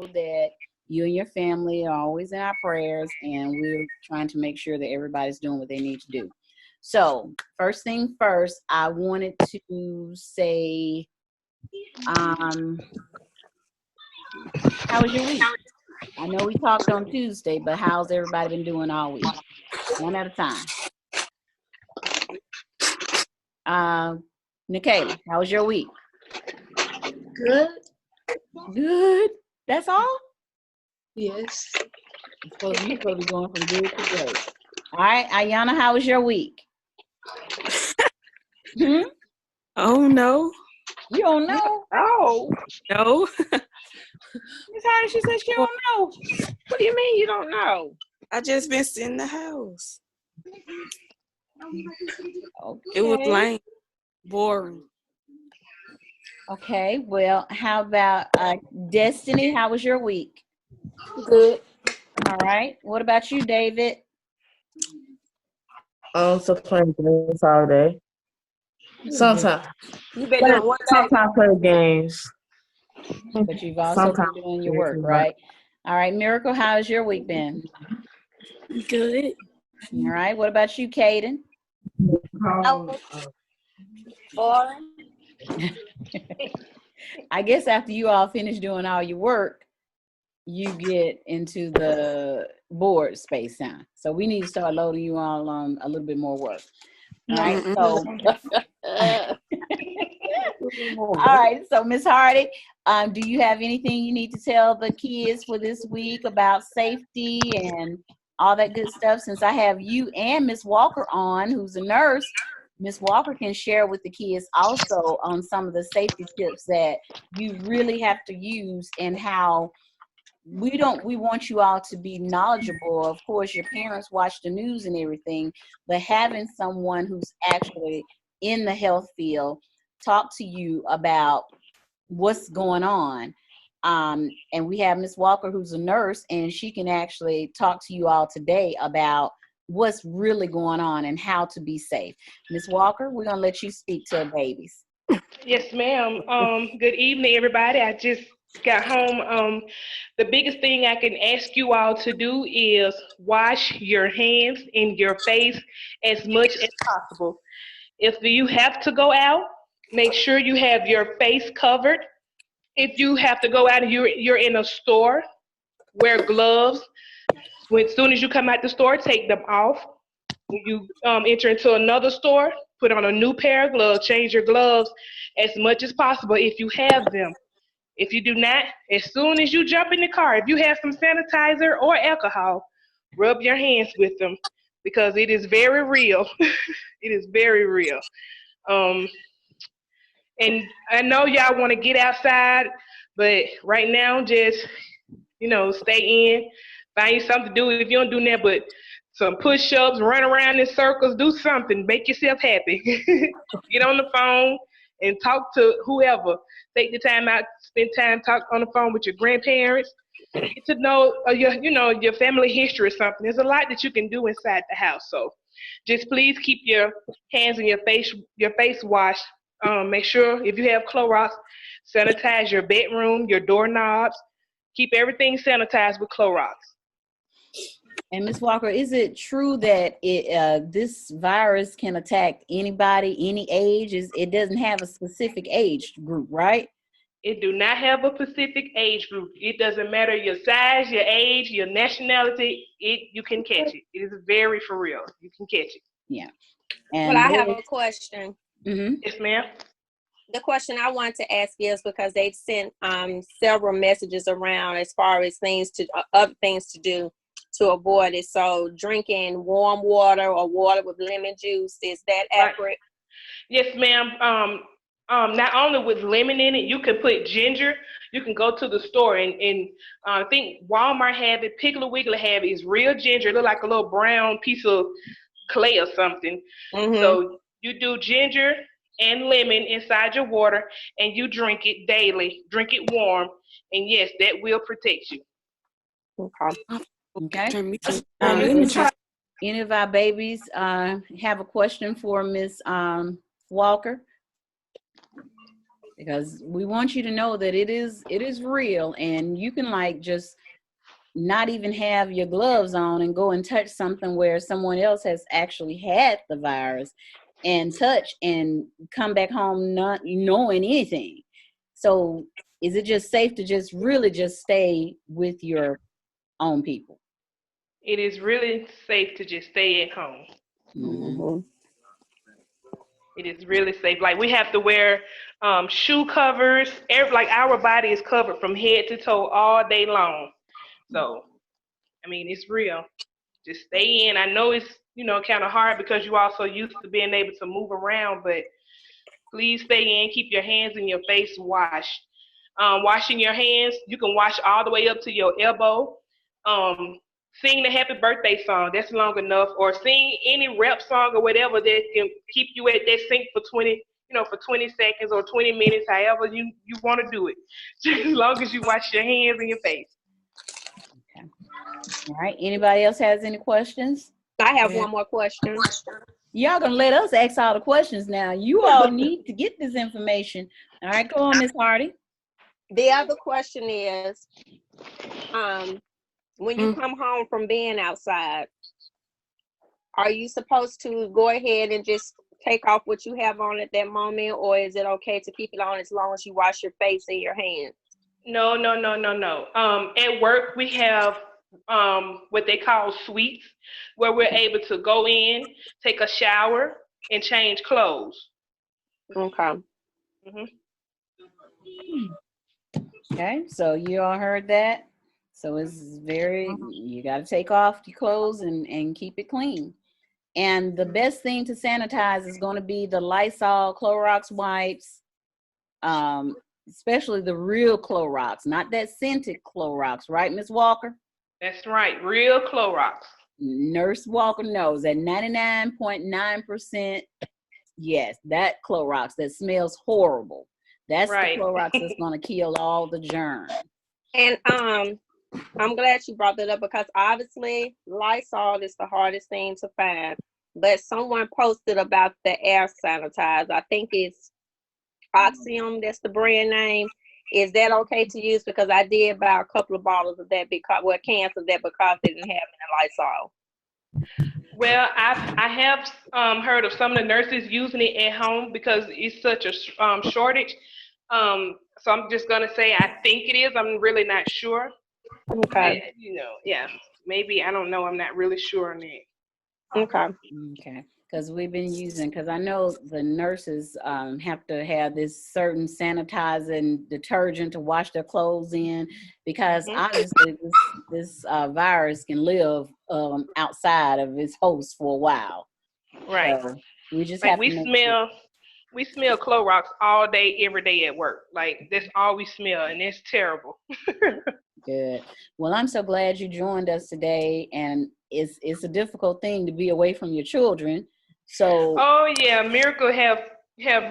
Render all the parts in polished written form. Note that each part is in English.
that you and your family are always in our prayers, and we're trying to make sure that everybody's doing what they need to do. So, first thing first, I wanted to say, how was your week? I know we talked on Tuesday, but how's everybody been doing all week? One at a time. Nikayla, how was your week? Good. Good. That's all? Yes. You're supposed to be going from good to great. All right, Ayana, how was your week? Oh, no. You don't know? Oh. No. Miss Hardy, she said she don't know. What do you mean you don't know? I just been sitting in the house. Okay. It was lame. Boring. Okay, well, how about Destiny? How was your week? Good. All right. What about you, David? So playing games all day. Sometimes. You been doing what? Sometimes play games. But you've also been doing your work, right? All right, Miracle, how's your week been? Good. All right. What about you, Kaden? Boring. I guess after you all finish doing all your work, you get into the board space now. So we need to start loading you all on a little bit more work. All right. So, all right. So, Miss Hardy, do you have anything you need to tell the kids for this week about safety and all that good stuff? Since I have you and Miss Walker on, who's a nurse, Miss Walker can share with the kids also on some of the safety tips that you really have to use, and how we want you all to be knowledgeable. Of course, your parents watch the news and everything, but having someone who's actually in the health field talk to you about what's going on. And we have Miss Walker, who's a nurse, and she can actually talk to you all today about what's really going on and how to be safe. Miss Walker, we're gonna let you speak to the babies. Yes, ma'am. Good evening, everybody. I just got home. The biggest thing I can ask you all to do is wash your hands and your face as much as possible. If you have to go out, make sure you have your face covered. If you have to go out and you're in a store, wear gloves. As soon as you come out the store, take them off. When you enter into another store, put on a new pair of gloves, change your gloves as much as possible if you have them. If you do not, as soon as you jump in the car, if you have some sanitizer or alcohol, rub your hands with them, because it is very real. It is very real. And I know y'all want to get outside, but right now, just, stay in. Find you something to do. If you don't do that, but some push-ups, run around in circles, do something, make yourself happy. Get on the phone and talk to whoever. Take the time out, spend time, talk on the phone with your grandparents. Get to know your family history or something. There's a lot that you can do inside the house. So just please keep your hands and your face washed. Make sure if you have Clorox, sanitize your bedroom, your doorknobs. Keep everything sanitized with Clorox. And Ms. Walker, is it true that this virus can attack anybody, any age? It doesn't have a specific age group, right? It do not have a specific age group. It doesn't matter your size, your age, your nationality. You can catch it. It is very for real. You can catch it. Yeah. And Well, I have a question. Mm-hmm. Yes, ma'am. The question I wanted to ask is because they've sent several messages around as far as other things to do to avoid it. So drinking warm water or water with lemon juice, is that accurate? Yes, ma'am. Not only with lemon in it, you can put ginger. You can go to the store and I think Walmart have it, Piggly Wiggly have it. It's real ginger. It look like a little brown piece of clay or something. Mm-hmm. So you do ginger and lemon inside your water, and you drink it daily. Drink it warm, and yes, that will protect you. Okay. Any of our babies have a question for Miss Walker? because we want you to know that it is real, and you can like just not even have your gloves on and go and touch something where someone else has actually had the virus and touch and come back home not knowing anything. So is it just safe to just really just stay with your own people? It is really safe to just stay at home. Mhm. It is really safe. Like we have to wear shoe covers. Like our body is covered from head to toe all day long. So, I mean, it's real. Just stay in. I know it's, kind of hard because you also used to being able to move around, but please stay in. Keep your hands and your face washed. Washing your hands, you can wash all the way up to your elbow. Sing the happy birthday song. That's long enough. Or sing any rap song or whatever that can keep you at that sync for 20 seconds or 20 minutes, however you want to do it. Just as long as you wash your hands and your face. Okay. All right. Anybody else has any questions? I have one more question. Y'all gonna let us ask all the questions now. You all need to get this information. All right, go on, Miss Hardy. The other question is, when you come home from being outside, are you supposed to go ahead and just take off what you have on at that moment, or is it okay to keep it on as long as you wash your face and your hands? No. At work, we have what they call suites, where we're able to go in, take a shower, and change clothes. Okay. Okay, so you all heard that. So it's you got to take off your clothes and keep it clean. And the best thing to sanitize is going to be the Lysol, Clorox wipes, especially the real Clorox, not that scented Clorox, right, Miss Walker? That's right, real Clorox. Nurse Walker knows at 99.9%, yes, that Clorox that smells horrible. That's right. The Clorox that's going to kill all the germs. And I'm glad you brought that up, because obviously Lysol is the hardest thing to find. But someone posted about the air sanitizer. I think it's Oxium, that's the brand name. Is that okay to use? Because I did buy a couple of bottles of that cans of that because they didn't have any Lysol. Well, I have heard of some of the nurses using it at home because it's such a shortage. So I'm just gonna say I think it is. I'm really not sure. Okay. Yeah, maybe, I don't know. I'm not really sure on that. Okay. Okay. Because we've been because I know the nurses have to have this certain sanitizing detergent to wash their clothes in, because obviously this virus can live outside of its host for a while. Right. So we just like have we to we smell Clorox all day, every day at work. Like that's all we smell, and it's terrible. Good. Well, I'm so glad you joined us today, and it's a difficult thing to be away from your children. So oh yeah, Miracle have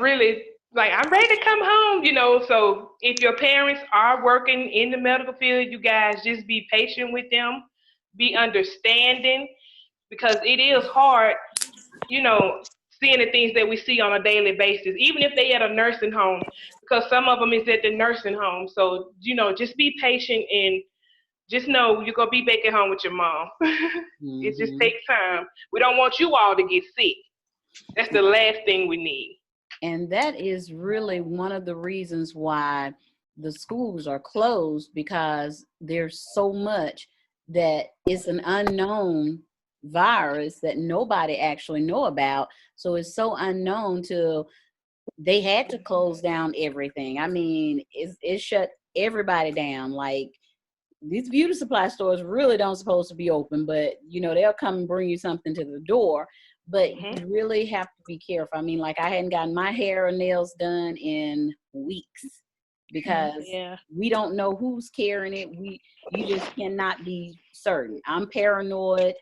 really, like, I'm ready to come home, so if your parents are working in the medical field, you guys just be patient with them, be understanding, because it is hard, seeing the things that we see on a daily basis, even if they at a nursing home, because some of them is at the nursing home. So, just be patient and just know you're going to be back at home with your mom. It just takes time. We don't want you all to get sick. That's the last thing we need. And that is really one of the reasons why the schools are closed, because there's so much that is an unknown virus that nobody actually know about. So it's so unknown till they had to close down everything. I mean, it shut everybody down. Like, these beauty supply stores really don't supposed to be open, but they'll come and bring you something to the door. But you really have to be careful. I mean, like, I hadn't gotten my hair or nails done in weeks because we don't know who's carrying it. You just cannot be certain. I'm paranoid.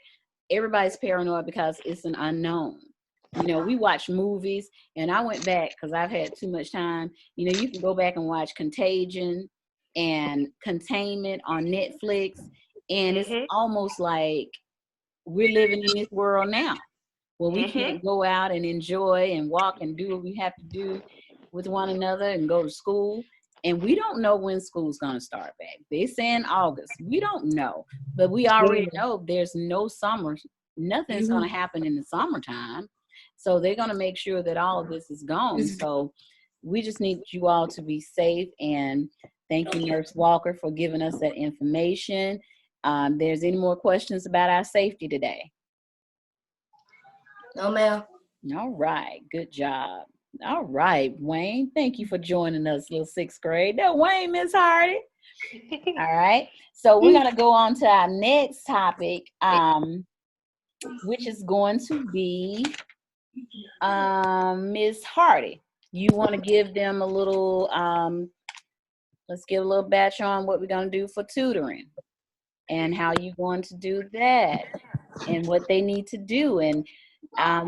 Everybody's paranoid because it's an unknown. We watch movies, and I went back because I've had too much time. You can go back and watch Contagion and Containment on Netflix, and it's almost like we're living in this world now. Well, we can't go out and enjoy and walk and do what we have to do. with one another and go to school. And we don't know when school's going to start back. They say in August. We don't know. But we already know there's no summer. Nothing's going to happen in the summertime. So they're going to make sure that all of this is gone. So we just need you all to be safe. And thank you, Nurse Walker, for giving us that information. There's any more questions about our safety today? No, ma'am. All right. Good job. All right, Wayne. Thank you for joining us, little sixth grade. That Wayne, Miss Hardy. All right. So we're going to go on to our next topic, which is going to be Miss Hardy. You want to give them a little, let's give a little batch on what we're going to do for tutoring and how you're going to do that and what they need to do. And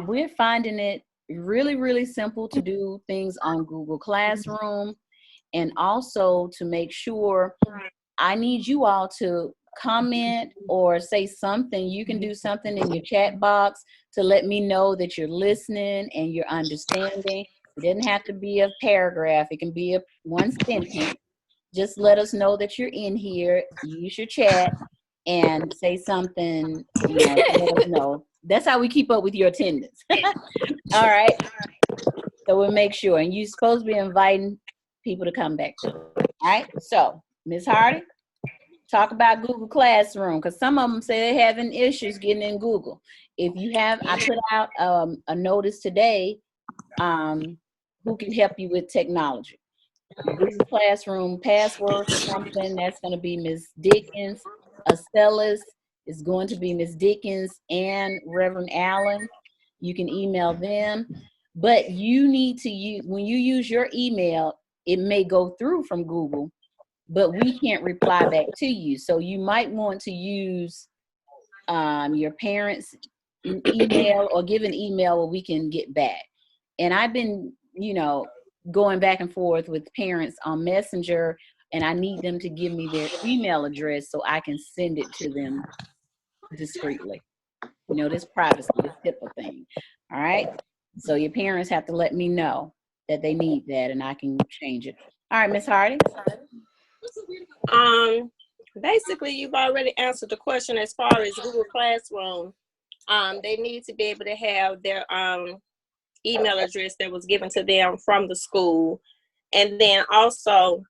we're finding it really, really simple to do things on Google Classroom, and also to make sure I need you all to comment or say something. You can do something in your chat box to let me know that you're listening and you're understanding. It doesn't have to be a paragraph. It can be a one sentence. Just let us know that you're in here. Use your chat and say something, you know, to let us know. That's how we keep up with your attendance. All right. So we'll make sure. And you're supposed to be inviting people to come back to. All right. So, Ms. Hardy, talk about Google Classroom, because some of them say they're having issues getting in Google. If you have, I put out a notice today, who can help you with technology. Google Classroom password or something, that's going to be Ms. Dickens. Acelis is going to be Ms. Dickens and Reverend Allen. You can email them, but you need to use, when you use your email, it may go through from Google, but we can't reply back to you. So you might want to use your parents' email or give an email where we can get back. And I've been, you know, going back and forth with parents on Messenger, and I need them to give me their email address so I can send it to them discreetly. You know, this privacy, this HIPAA thing. All right. So your parents have to let me know that they need that, and I can change it. All right, Miss Hardy. Basically, you've already answered the question as far as Google Classroom. They need to be able to have their email address that was given to them from the school. And then also,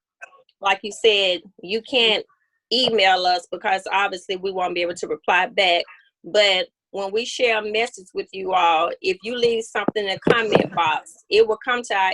like you said, you can't email us because obviously we won't be able to reply back. But when we share a message with you all, if you leave something in the comment box, it will come to our